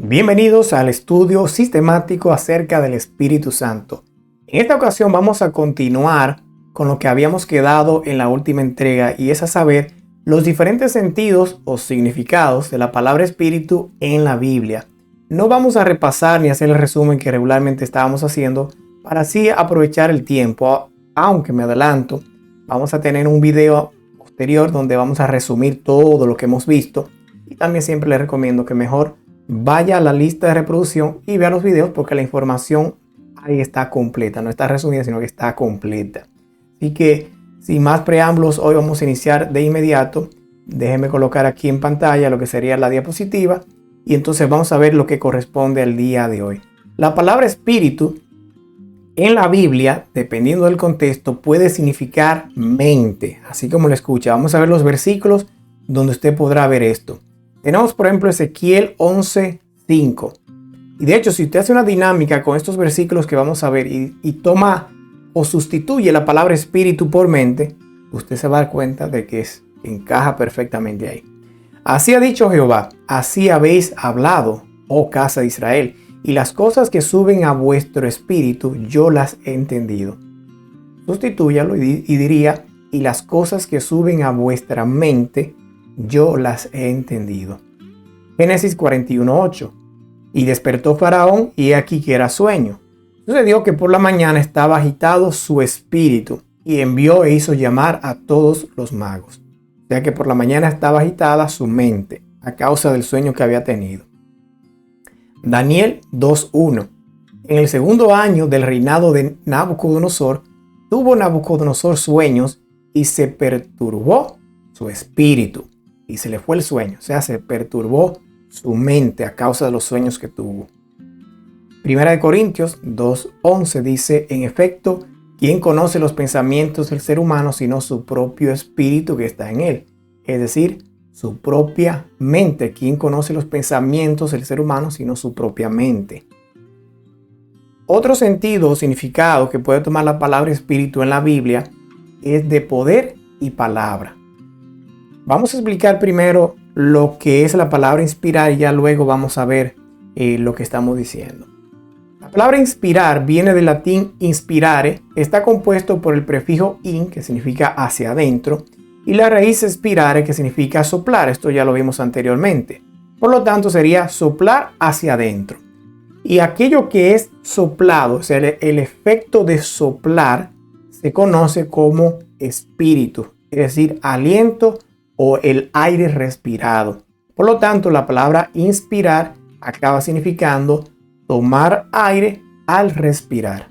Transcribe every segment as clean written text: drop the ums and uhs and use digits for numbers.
Bienvenidos al estudio sistemático acerca del Espíritu Santo. En esta ocasión vamos a continuar con lo que habíamos quedado en la última entrega, y es a saber los diferentes sentidos o significados de la palabra espíritu en la Biblia. No vamos a repasar ni hacer el resumen que regularmente estábamos haciendo para así aprovechar el tiempo, aunque me adelanto, vamos a tener un video posterior donde vamos a resumir todo lo que hemos visto, y también siempre les recomiendo que mejor vaya a la lista de reproducción y vea los videos, porque la información ahí está completa, no está resumida sino que está completa. Así que sin más preámbulos, hoy vamos a iniciar de inmediato. Déjenme colocar aquí en pantalla lo que sería la diapositiva y entonces vamos a ver lo que corresponde al día de hoy. La palabra espíritu en la Biblia, dependiendo del contexto, puede significar mente, así como lo escucha. Vamos a ver los versículos donde usted podrá ver esto. Tenemos, por ejemplo, Ezequiel 11:5. Y de hecho, si usted hace una dinámica con estos versículos que vamos a ver y toma o sustituye la palabra espíritu por mente, usted se va a dar cuenta de que encaja perfectamente ahí. Así ha dicho Jehová, así habéis hablado, oh casa de Israel, y las cosas que suben a vuestro espíritu, yo las he entendido. Sustitúyalo y diría, y las cosas que suben a vuestra mente, yo las he entendido. Génesis 41:8. Y despertó Faraón, y he aquí que era sueño. Sucedió que por la mañana estaba agitado su espíritu, y envió e hizo llamar a todos los magos. O sea que por la mañana estaba agitada su mente a causa del sueño que había tenido. Daniel 2:1. En el segundo año del reinado de Nabucodonosor, tuvo Nabucodonosor sueños y se perturbó su espíritu. Y se le fue el sueño, o sea, se perturbó su mente a causa de los sueños que tuvo. Primera de Corintios 2:11 dice, en efecto, ¿quién conoce los pensamientos del ser humano sino su propio espíritu que está en él? Es decir, su propia mente. ¿Quién conoce los pensamientos del ser humano sino su propia mente? Otro sentido o significado que puede tomar la palabra espíritu en la Biblia es de poder y palabra. Vamos a explicar primero lo que es la palabra inspirar y ya luego vamos a ver lo que estamos diciendo. La palabra inspirar viene del latín inspirare, está compuesto por el prefijo in, que significa hacia adentro, y la raíz expirare, que significa soplar. Esto ya lo vimos anteriormente. Por lo tanto, sería soplar hacia adentro. Y aquello que es soplado, o sea, el efecto de soplar, se conoce como espíritu, es decir, aliento o el aire respirado. Por lo tanto, la palabra inspirar acaba significando tomar aire al respirar.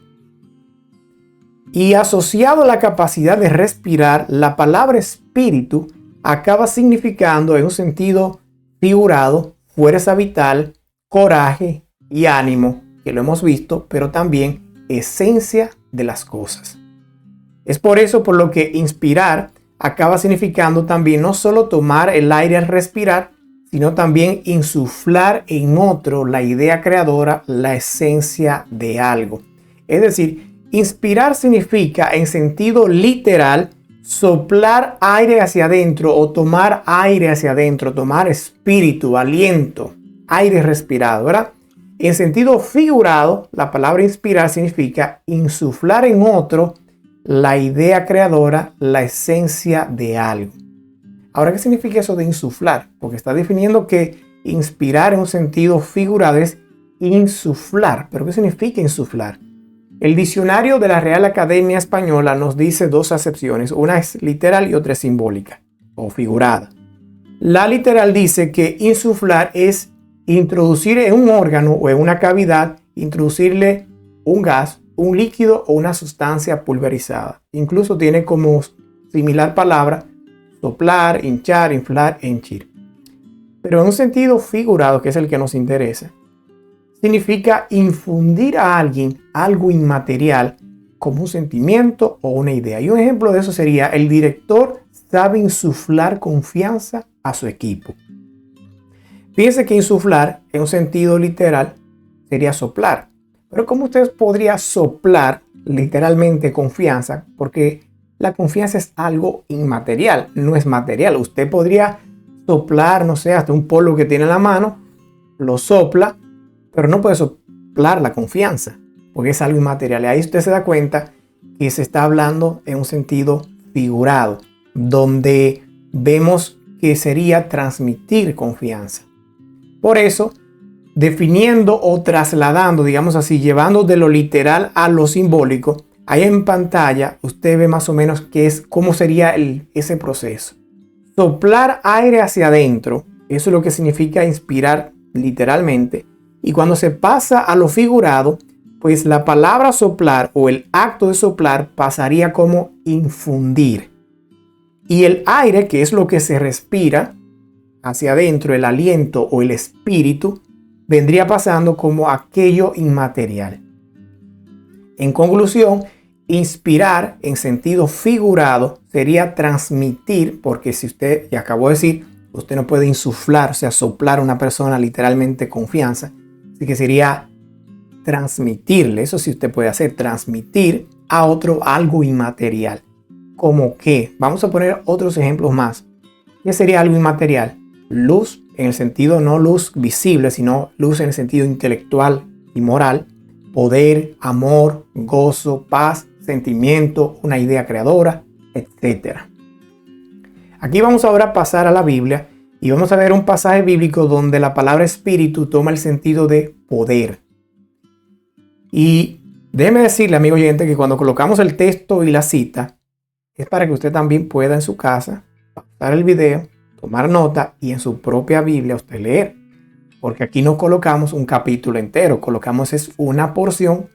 Y asociado a la capacidad de respirar, la palabra espíritu acaba significando en un sentido figurado fuerza vital, coraje y ánimo, que lo hemos visto, pero también esencia de las cosas. Es por eso por lo que inspirar acaba significando también no solo tomar el aire al respirar, sino también insuflar en otro la idea creadora, la esencia de algo. Es decir, inspirar significa en sentido literal soplar aire hacia adentro o tomar aire hacia adentro, tomar espíritu, aliento, aire respirado, ¿verdad? En sentido figurado, la palabra inspirar significa insuflar en otro la idea creadora, la esencia de algo. Ahora, ¿qué significa eso de insuflar? Porque está definiendo que inspirar en un sentido figurado es insuflar. ¿Pero qué significa insuflar? El diccionario de la Real Academia Española nos dice dos acepciones. Una es literal y otra es simbólica o figurada. La literal dice que insuflar es introducir en un órgano o en una cavidad, introducirle un gas, un líquido o una sustancia pulverizada. Incluso tiene como similar palabra soplar, hinchar, inflar, henchir. Pero en un sentido figurado, que es el que nos interesa, significa infundir a alguien algo inmaterial como un sentimiento o una idea. Y un ejemplo de eso sería: el director sabe insuflar confianza a su equipo. Fíjense que insuflar en un sentido literal sería soplar. Pero ¿cómo usted podría soplar literalmente confianza? Porque la confianza es algo inmaterial, no es material. Usted podría soplar, no sé, hasta un polvo que tiene en la mano, lo sopla pero no puede soplar la confianza, porque es algo inmaterial. Y ahí usted se da cuenta que se está hablando en un sentido figurado, donde vemos que sería transmitir confianza. Por eso, definiendo o trasladando, digamos así, llevando de lo literal a lo simbólico, ahí en pantalla usted ve más o menos cómo sería ese proceso. Soplar aire hacia adentro, eso es lo que significa inspirar literalmente. Y cuando se pasa a lo figurado, pues la palabra soplar o el acto de soplar pasaría como infundir. Y el aire, que es lo que se respira hacia adentro, el aliento o el espíritu, vendría pasando como aquello inmaterial. En conclusión, inspirar en sentido figurado sería transmitir, porque si usted, ya acabó de decir, usted no puede insuflar, o sea, soplar a una persona literalmente confianza, así que sería transmitirle, eso sí usted puede hacer, transmitir a otro algo inmaterial. ¿Cómo qué? Vamos a poner otros ejemplos más. ¿Qué sería algo inmaterial? Luz, en el sentido no luz visible, sino luz en el sentido intelectual y moral. Poder, amor, gozo, paz, sentimiento, una idea creadora, etc. Aquí vamos ahora a pasar a la Biblia y vamos a ver un pasaje bíblico donde la palabra espíritu toma el sentido de poder. Y déjeme decirle, amigo oyente, que cuando colocamos el texto y la cita, es para que usted también pueda en su casa pausar el video, tomar nota y en su propia Biblia usted leer. Porque aquí no colocamos un capítulo entero, colocamos es una porción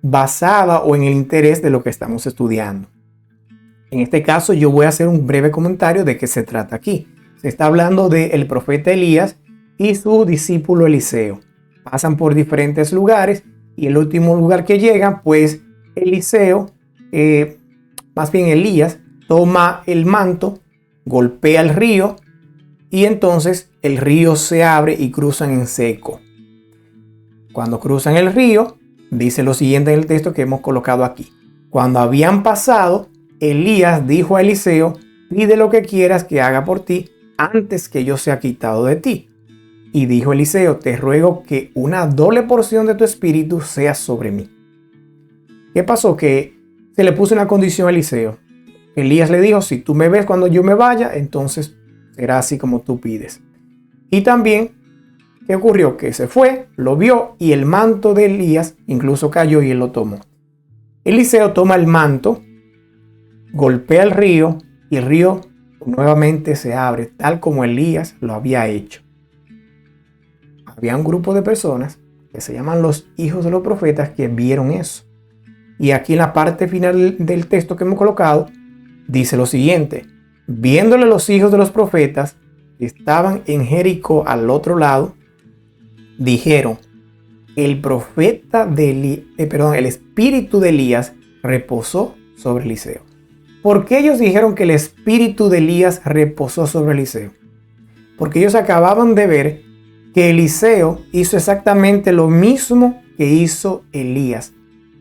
basada o en el interés de lo que estamos estudiando. En este caso yo voy a hacer un breve comentario de qué se trata aquí. Se está hablando del profeta Elías y su discípulo Eliseo. Pasan por diferentes lugares y el último lugar que llegan, pues Elías toma el manto, golpea el río y entonces el río se abre y cruzan en seco. Cuando cruzan el río, dice lo siguiente en el texto que hemos colocado aquí. Cuando habían pasado, Elías dijo a Eliseo: pide lo que quieras que haga por ti antes que yo sea quitado de ti. Y dijo Eliseo: te ruego que una doble porción de tu espíritu sea sobre mí. ¿Qué pasó? Que se le puso una condición a Eliseo. Elías le dijo: si tú me ves cuando yo me vaya, entonces será así como tú pides. Y también, ¿qué ocurrió? Que se fue, lo vio y el manto de Elías incluso cayó y él lo tomó. Eliseo toma el manto, golpea el río y el río nuevamente se abre, tal como Elías lo había hecho. Había un grupo de personas que se llaman los hijos de los profetas que vieron eso. Y aquí en la parte final del texto que hemos colocado, dice lo siguiente: viéndole los hijos de los profetas que estaban en Jericó al otro lado, dijeron: el espíritu de Elías reposó sobre Eliseo. ¿Por qué ellos dijeron que el espíritu de Elías reposó sobre Eliseo? Porque ellos acababan de ver que Eliseo hizo exactamente lo mismo que hizo Elías.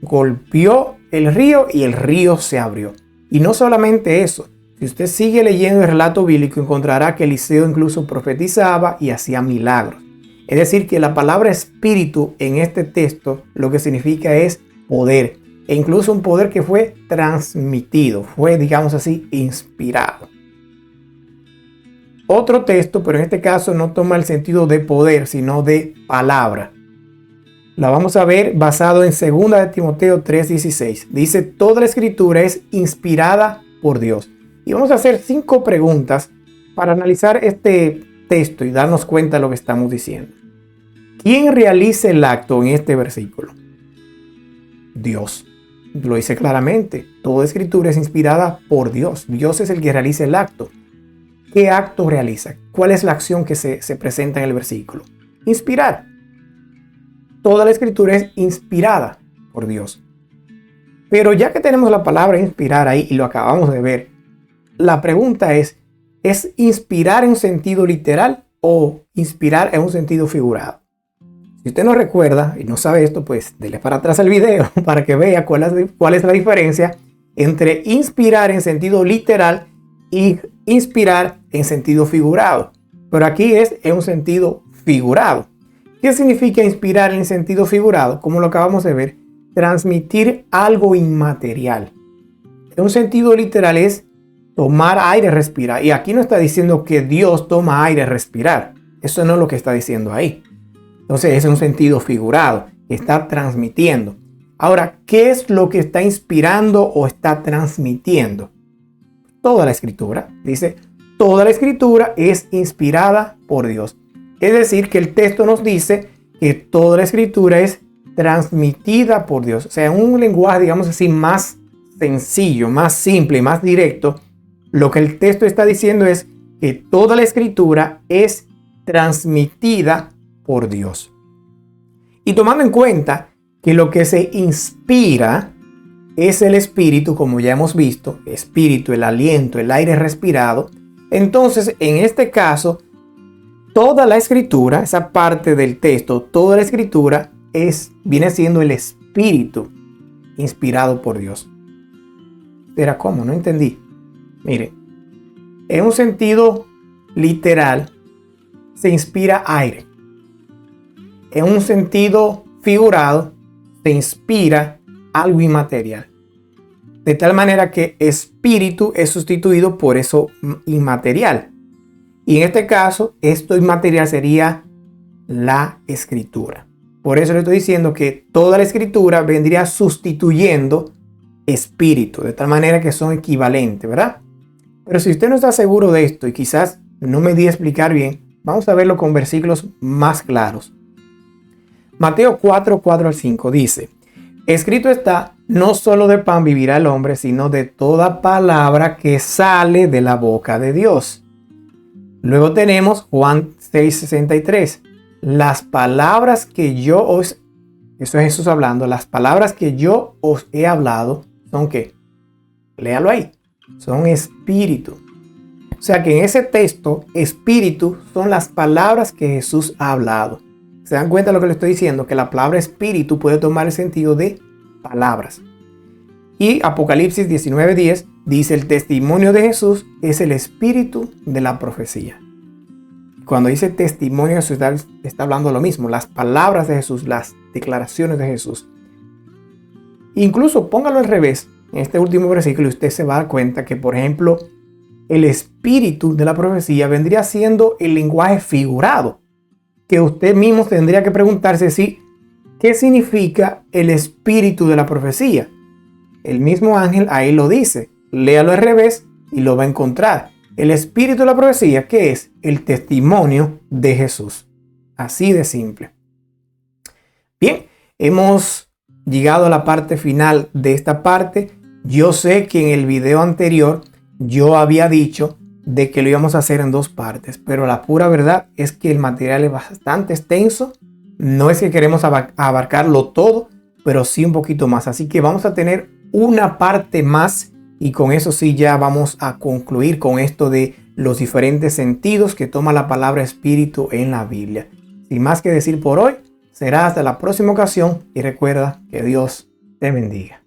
Golpeó el río y el río se abrió. Y no solamente eso, si usted sigue leyendo el relato bíblico encontrará que Eliseo incluso profetizaba y hacía milagros. Es decir, que la palabra espíritu en este texto lo que significa es poder. E incluso un poder que fue transmitido, fue, digamos así, inspirado. Otro texto, pero en este caso no toma el sentido de poder, sino de palabra. La vamos a ver basado en 2 de Timoteo 3:16. Dice: toda la escritura es inspirada por Dios. Y vamos a hacer 5 preguntas para analizar este texto y darnos cuenta de lo que estamos diciendo. ¿Quién realiza el acto en este versículo? Dios. Lo dice claramente. Toda escritura es inspirada por Dios. Dios es el que realiza el acto. ¿Qué acto realiza? ¿Cuál es la acción que se presenta en el versículo? Inspirar. Toda la escritura es inspirada por Dios. Pero ya que tenemos la palabra inspirar ahí y lo acabamos de ver, la pregunta ¿es inspirar en un sentido literal o inspirar en un sentido figurado? Si usted no recuerda y no sabe esto, pues dele para atrás el video para que vea cuál es la diferencia entre inspirar en sentido literal y inspirar en sentido figurado. Pero aquí es en un sentido figurado. ¿Qué significa inspirar en sentido figurado? Como lo acabamos de ver, transmitir algo inmaterial. En un sentido literal es tomar aire, respirar. Y aquí no está diciendo que Dios toma aire, respirar. Eso no es lo que está diciendo ahí. Entonces es un sentido figurado, está transmitiendo. Ahora, ¿qué es lo que está inspirando o está transmitiendo? Toda la escritura. Dice, toda la escritura es inspirada por Dios. Es decir, que el texto nos dice que toda la escritura es transmitida por Dios. O sea, en un lenguaje, digamos así, más sencillo, más simple, más directo, lo que el texto está diciendo es que toda la escritura es transmitida por Dios. Y tomando en cuenta que lo que se inspira es el espíritu, como ya hemos visto, espíritu, el aliento, el aire respirado, entonces en este caso, toda la escritura, esa parte del texto, toda la escritura viene siendo el espíritu inspirado por Dios. ¿Pero cómo? No entendí. Mire, en un sentido literal, se inspira aire. En un sentido figurado, se inspira algo inmaterial. De tal manera que espíritu es sustituido por eso inmaterial. Y en este caso, esto inmaterial sería la escritura. Por eso le estoy diciendo que toda la escritura vendría sustituyendo espíritu, de tal manera que son equivalentes, ¿verdad? Pero si usted no está seguro de esto y quizás no me di a explicar bien, vamos a verlo con versículos más claros. Mateo 4, 4 al 5 dice, escrito está, no solo de pan vivirá el hombre, sino de toda palabra que sale de la boca de Dios. Luego tenemos Juan 6:63. Las palabras que yo os, eso es Jesús hablando, las palabras que yo os he hablado son ¿qué? Léalo ahí. Son espíritu. O sea que en ese texto, espíritu son las palabras que Jesús ha hablado. ¿Se dan cuenta de lo que le estoy diciendo? Que la palabra espíritu puede tomar el sentido de palabras. Y Apocalipsis 19:10 dice, el testimonio de Jesús es el espíritu de la profecía. Cuando dice testimonio, está hablando lo mismo, las palabras de Jesús, las declaraciones de Jesús. Incluso póngalo al revés, en este último versículo usted se va a dar cuenta que, por ejemplo, el espíritu de la profecía vendría siendo el lenguaje figurado, que usted mismo tendría que preguntarse ¿qué significa el espíritu de la profecía? El mismo ángel ahí lo dice, léalo al revés y lo va a encontrar. El espíritu de la profecía, ¿qué es? El testimonio de Jesús. Así de simple. Bien, hemos llegado a la parte final de esta parte. Yo sé que en el video anterior yo había dicho de que lo íbamos a hacer en dos partes, pero la pura verdad es que el material es bastante extenso. No es que queremos abarcarlo todo, pero sí un poquito más. Así que vamos a tener una parte más y con eso sí ya vamos a concluir con esto de los diferentes sentidos que toma la palabra espíritu en la Biblia. Sin más que decir por hoy, será hasta la próxima ocasión y recuerda que Dios te bendiga.